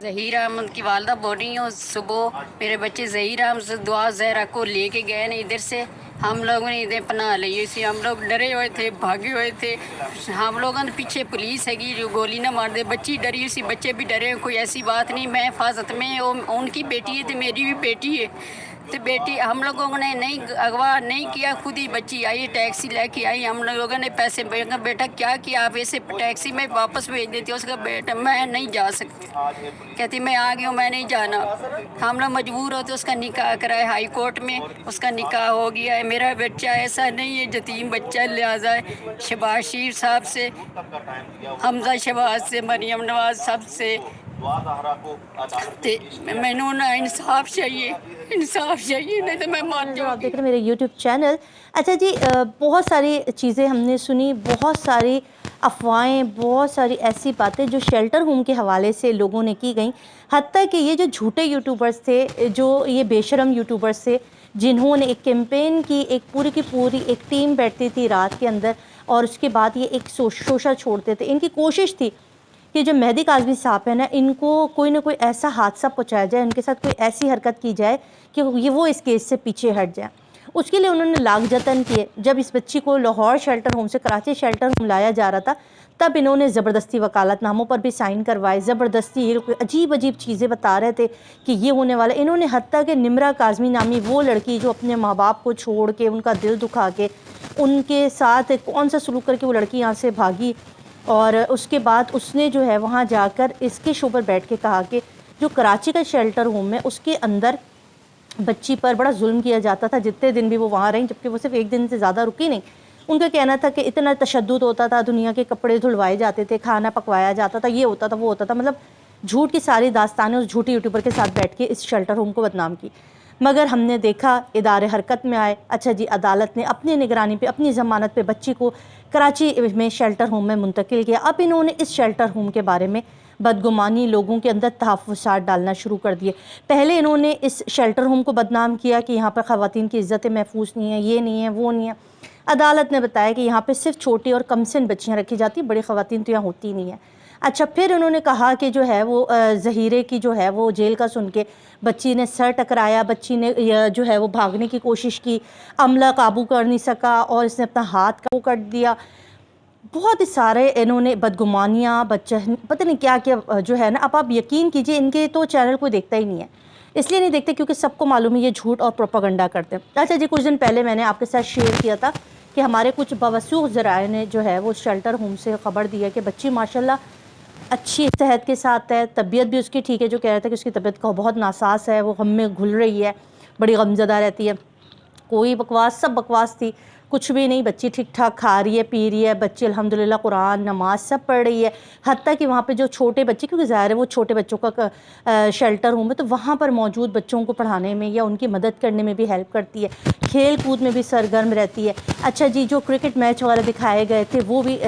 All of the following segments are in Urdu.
ظہیر احمد کی والدہ بول رہی ہوں، صبح میرے بچے ظہیر احمد سے دعا زہرا کو لے کے گئے نا ادھر سے، ہم لوگوں نے ادھر پناہ لی اسی، ہم لوگ ڈرے ہوئے تھے، بھاگے ہوئے تھے، ہم لوگوں نے پیچھے پولیس ہے گی جو گولی نہ مار دے، بچی ڈری اسی، بچے بھی ڈرے، کوئی ایسی بات نہیں، میں حفاظت میں، ان کی بیٹی ہے تو میری بھی بیٹی ہے، تو بیٹی ہم لوگوں نے نہیں اغوا نہیں کیا، خود ہی بچی آئی ٹیکسی لے کے آئی، ہم لوگوں نے پیسے بیٹا کیا کیا آپ ایسے ٹیکسی میں واپس بھیج دیتی، اس کا بیٹا میں نہیں جا سکتی، کہتی میں آ گئی ہوں میں نہیں جانا، ہم لوگ مجبور ہوتے، اس کا نکاح کرائے ہائی کورٹ میں، اس کا نکاح ہو گیا ہے، میرا بچہ ایسا نہیں ہے یتیم بچہ، لہٰذا شہباز شریف صاحب سے، حمزہ شہباز سے، مریم نواز سب سے میں نے انصاف چاہیے، انصاف چاہیے، نہیں تو میں مر جو جاؤں آپ گی۔ دیکھ رہے ہیں میرے یوٹیوب چینل۔ اچھا جی، بہت ساری چیزیں ہم نے سنی، بہت ساری افواہیں، بہت ساری ایسی باتیں جو شیلٹر ہوم کے حوالے سے لوگوں نے کی گئیں، حتیٰ کہ یہ جو جھوٹے یوٹیوبرز تھے، جو یہ بے شرم یوٹیوبرز تھے، جنہوں نے ایک کیمپین کی، ایک پوری کی پوری ایک ٹیم بیٹھتی تھی رات کے اندر، اور اس کے بعد یہ ایک شوشہ چھوڑتے تھے۔ ان کی کوشش تھی کہ جو مہدی کاظمی صاحب ہیں نا، ان کو کوئی نہ کوئی ایسا حادثہ پہنچایا جائے، ان کے ساتھ کوئی ایسی حرکت کی جائے کہ وہ اس کیس سے پیچھے ہٹ جائیں۔ اس کے لیے انہوں نے لاکھ جتن کیے۔ جب اس بچی کو لاہور شیلٹر ہوم سے کراچی شیلٹر ہوم لایا جا رہا تھا، تب انہوں نے زبردستی وکالت ناموں پر بھی سائن کروائے، زبردستی یہ لوگ عجیب عجیب چیزیں بتا رہے تھے کہ یہ ہونے والا۔ انہوں نے حتیٰ کہ نمرہ کاظمی نامی وہ لڑکی جو اپنے ماں باپ کو چھوڑ کے، ان کا دل دکھا کے، ان کے ساتھ کون سا سلوک کر کے وہ لڑکی یہاں سے بھاگی، اور اس کے بعد اس نے جو ہے وہاں جا کر اس کے شو پر بیٹھ کے کہا کہ جو کراچی کا شیلٹر ہوم ہے اس کے اندر بچی پر بڑا ظلم کیا جاتا تھا جتنے دن بھی وہ وہاں رہیں، جبکہ وہ صرف ایک دن سے زیادہ رکی نہیں۔ ان کا کہنا تھا کہ اتنا تشدد ہوتا تھا، دنیا کے کپڑے دھلوائے جاتے تھے، کھانا پکوایا جاتا تھا، یہ ہوتا تھا وہ ہوتا تھا، مطلب جھوٹ کی ساری داستانیں اس جھوٹی یوٹیوبر کے ساتھ بیٹھ کے اس شیلٹر ہوم کو بدنام کی۔ مگر ہم نے دیکھا ادارے حرکت میں آئے۔ اچھا جی، عدالت نے اپنی نگرانی پہ، اپنی ضمانت پہ بچی کو کراچی میں شیلٹر ہوم میں منتقل کیا۔ اب انہوں نے اس شیلٹر ہوم کے بارے میں بدگمانی، لوگوں کے اندر تحفظات ڈالنا شروع کر دیے۔ پہلے انہوں نے اس شیلٹر ہوم کو بدنام کیا کہ یہاں پر خواتین کی عزتیں محفوظ نہیں ہیں، یہ نہیں ہے، وہ نہیں ہے۔ عدالت نے بتایا کہ یہاں پہ صرف چھوٹی اور کم سن بچیاں رکھی جاتی، بڑی خواتین تو یہاں ہوتی نہیں ہیں۔ اچھا، پھر انہوں نے کہا کہ جو ہے وہ ظہیرے کی جو ہے وہ جیل کا سن کے بچی نے سر ٹکرایا، بچی نے جو ہے وہ بھاگنے کی کوشش کی، عملہ قابو کر نہیں سکا اور اس نے اپنا ہاتھ قابو کر دیا۔ بہت ہی سارے انہوں نے بدگمانیاں، پتہ نہیں کیا کیا جو ہے نا۔ اب آپ یقین کیجئے ان کے تو چینل کوئی دیکھتا ہی نہیں ہے، اس لیے نہیں دیکھتے کیونکہ سب کو معلوم ہے یہ جھوٹ اور پروپیگنڈا کرتے ہیں۔ اچھا جی، کچھ دن پہلے میں نے آپ کے ساتھ شیئر کیا تھا کہ ہمارے کچھ باوثوق ذرائع نے جو ہے وہ شیلٹر ہوم سے خبر دی ہے کہ بچی ماشاءاللہ اچھی صحت کے ساتھ ہے، طبیعت بھی اس کی ٹھیک ہے۔ جو کہہ رہا تھا کہ اس کی طبیعت کا بہت ناساز ہے، وہ غم میں گھل رہی ہے، بڑی غمزدہ رہتی ہے، کوئی بکواس، سب بکواس تھی، کچھ بھی نہیں۔ بچی ٹھیک ٹھاک کھا رہی ہے، پی رہی ہے، بچی الحمدللہ قرآن نماز سب پڑھ رہی ہے۔ حتیٰ کہ وہاں پہ جو چھوٹے بچے، کیونکہ ظاہر ہے وہ چھوٹے بچوں کا شیلٹر ہوم ہے، تو وہاں پر موجود بچوں کو پڑھانے میں یا ان کی مدد کرنے میں بھی ہیلپ کرتی ہے، کھیل کود میں بھی سرگرم رہتی ہے۔ اچھا جی، جو کرکٹ میچ وغیرہ دکھائے گئے تھے وہ بھی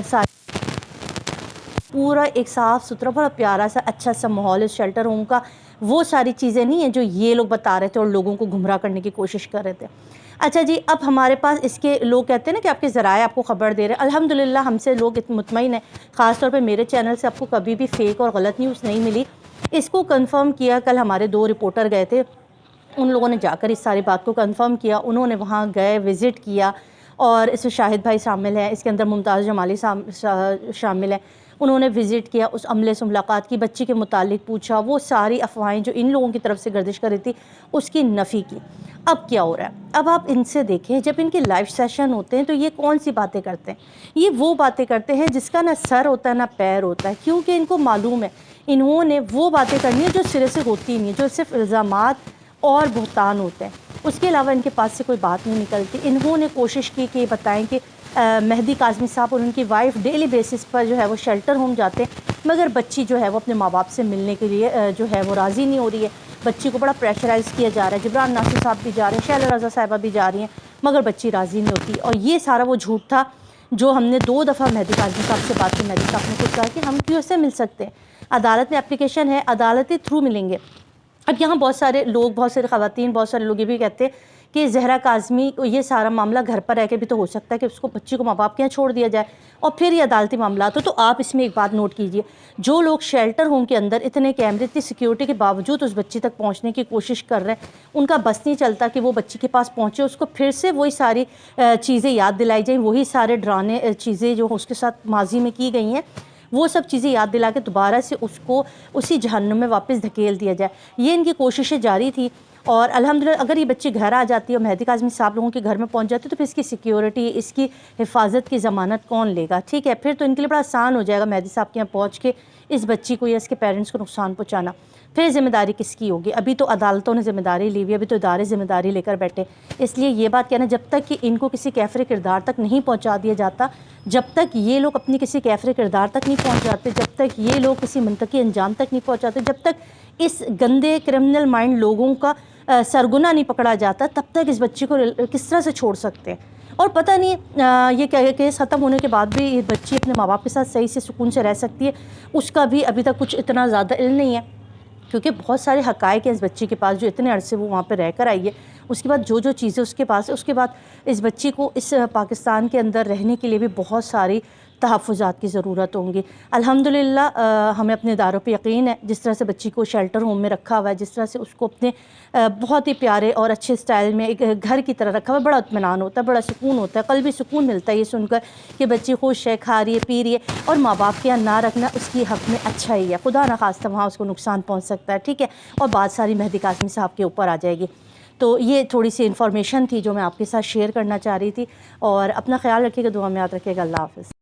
پورا ایک صاف ستھرا بڑا پیارا سا اچھا سا ماحول اس شیلٹر ہوم کا۔ وہ ساری چیزیں نہیں ہیں جو یہ لوگ بتا رہے تھے اور لوگوں کو گمراہ کرنے کی کوشش کر رہے تھے۔ اچھا جی، اب ہمارے پاس اس کے لوگ کہتے ہیں نا کہ آپ کے ذرائع آپ کو خبر دے رہے ہیں، الحمدللہ ہم سے لوگ مطمئن ہیں، خاص طور پہ میرے چینل سے آپ کو کبھی بھی فیک اور غلط نیوز نہیں ملی۔ اس کو کنفرم کیا، کل ہمارے 2 رپورٹر گئے تھے، ان لوگوں نے جا کر اس ساری بات کو کنفرم کیا، انہوں نے وہاں گئے، وزٹ کیا، اور اس میں شاہد بھائی شامل ہیں، اس کے اندر ممتاز جمالی شامل ہیں۔ انہوں نے وزٹ کیا، اس عملے سے ملاقات کی، بچی کے متعلق پوچھا، وہ ساری افواہیں جو ان لوگوں کی طرف سے گردش کر رہی تھی اس کی نفی کی۔ اب کیا ہو رہا ہے؟ اب آپ ان سے دیکھیں، جب ان کے لائیو سیشن ہوتے ہیں تو یہ کون سی باتیں کرتے ہیں؟ یہ وہ باتیں کرتے ہیں جس کا نہ سر ہوتا ہے نہ پیر ہوتا ہے، کیونکہ ان کو معلوم ہے انہوں نے وہ باتیں کرنی ہیں جو سرے سے ہوتی نہیں ہیں، جو صرف الزامات اور بہتان ہوتے ہیں، اس کے علاوہ ان کے پاس سے کوئی بات نہیں نکلتی۔ انہوں نے کوشش کی کہ بتائیں کہ مہدی کاظمی صاحب اور ان کی وائف ڈیلی بیسس پر جو ہے وہ شیلٹر ہوم جاتے ہیں، مگر بچی جو ہے وہ اپنے ماں باپ سے ملنے کے لیے جو ہے وہ راضی نہیں ہو رہی ہے۔ بچی کو بڑا پریشرائز کیا جا رہا ہے، جبران ناصر صاحب بھی جا رہے ہیں، شیلا رضا صاحبہ بھی جا رہی ہیں، مگر بچی راضی نہیں ہوتی۔ اور یہ سارا وہ جھوٹ تھا جو ہم نے 2 دفعہ مہدی کاظمی صاحب سے بات کی۔ مہدی صاحب نے کچھ کہا کہ ہم کیوں سے مل سکتے ہیں، عدالت میں اپلیکیشن ہے، عدالتی تھرو ملیں گے۔ اب یہاں بہت سارے لوگ، بہت سارے خواتین، بہت سارے لوگ یہ بھی کہتے ہیں کہ زہرا کاظمی کو یہ سارا معاملہ گھر پر رہ کے بھی تو ہو سکتا ہے کہ اس کو بچی کو ماں باپ کے یہاں چھوڑ دیا جائے اور پھر یہ عدالتی معاملات ہو. تو آپ اس میں ایک بات نوٹ کیجئے, جو لوگ شیلٹر ہوم کے اندر اتنے کیمرے اتنی سیکیورٹی کے باوجود اس بچی تک پہنچنے کی کوشش کر رہے ہیں, ان کا بس نہیں چلتا کہ وہ بچی کے پاس پہنچے, اس کو پھر سے وہی ساری چیزیں یاد دلائی جائیں, وہی سارے ڈرانے چیزیں جو اس کے ساتھ ماضی میں کی گئی ہیں وہ سب چیزیں یاد دلا کے دوبارہ سے اس کو اسی جہنم میں واپس دھکیل دیا جائے. یہ ان کی کوششیں جاری تھی. اور الحمدللہ اگر یہ بچی گھر آ جاتی ہے اور مہدی کاظمی صاحب لوگوں کے گھر میں پہنچ جاتی ہے تو پھر اس کی سیکیورٹی, اس کی حفاظت کی ضمانت کون لے گا؟ ٹھیک ہے, پھر تو ان کے لیے بڑا آسان ہو جائے گا مہدی صاحب کے یہاں پہنچ کے اس بچی کو یا اس کے پیرنٹس کو نقصان پہنچانا. پھر ذمہ داری کس کی ہوگی؟ ابھی تو عدالتوں نے ذمہ داری لی ہوئی ہے, ابھی تو ادارے ذمہ داری لے کر بیٹھے. اس لیے یہ بات کہنا, جب تک کہ ان کو کسی کیفر کردار تک نہیں پہنچا دیا جاتا, جب تک یہ لوگ اپنی کسی کیفر کردار تک نہیں پہنچ جاتے, جب تک یہ لوگ کسی منطقی انجام تک نہیں پہنچاتے, جب تک اس گندے کرمنل مائنڈ لوگوں کا سرگناہ نہیں پکڑا جاتا, تب تک اس بچی کو کس طرح سے چھوڑ سکتے ہیں؟ اور پتہ نہیں یہ کیس ختم ہونے کے بعد بھی یہ بچی اپنے ماں باپ کے ساتھ صحیح سے سکون سے رہ سکتی ہے, اس کا بھی ابھی تک کچھ اتنا زیادہ علم نہیں ہے, کیونکہ بہت سارے حقائق ہیں اس بچی کے پاس جو اتنے عرصے وہ وہاں پہ رہ کر آئی ہے. اس کے بعد جو جو چیزیں اس کے پاس ہے, اس کے بعد اس بچی کو اس پاکستان کے اندر رہنے کے لیے بھی بہت ساری تحفظات کی ضرورت ہوں گی. الحمدللہ ہمیں اپنے اداروں پہ یقین ہے, جس طرح سے بچی کو شیلٹر ہوم میں رکھا ہوا ہے, جس طرح سے اس کو اپنے بہت ہی پیارے اور اچھے سٹائل میں ایک گھر کی طرح رکھا ہوا ہے, بڑا اطمینان ہوتا ہے, بڑا سکون ہوتا ہے, قلبی سکون ملتا ہے یہ سن کر کہ بچی خوش ہے, کھا رہی ہے, پی رہی ہے. اور ماں باپ کے یہاں نہ رکھنا اس کی حق میں اچھا ہی ہے, خدا نخواستہ وہاں اس کو نقصان پہنچ سکتا ہے, ٹھیک ہے, اور بات ساری مہدی کاظمی صاحب کے اوپر آ جائے گی. تو یہ تھوڑی سی انفارمیشن تھی جو میں آپ کے ساتھ شیئر کرنا چاہ رہی تھی, اور اپنا خیال رکھیے گا, دعا میں یاد رکھیے گا. اللہ حافظ.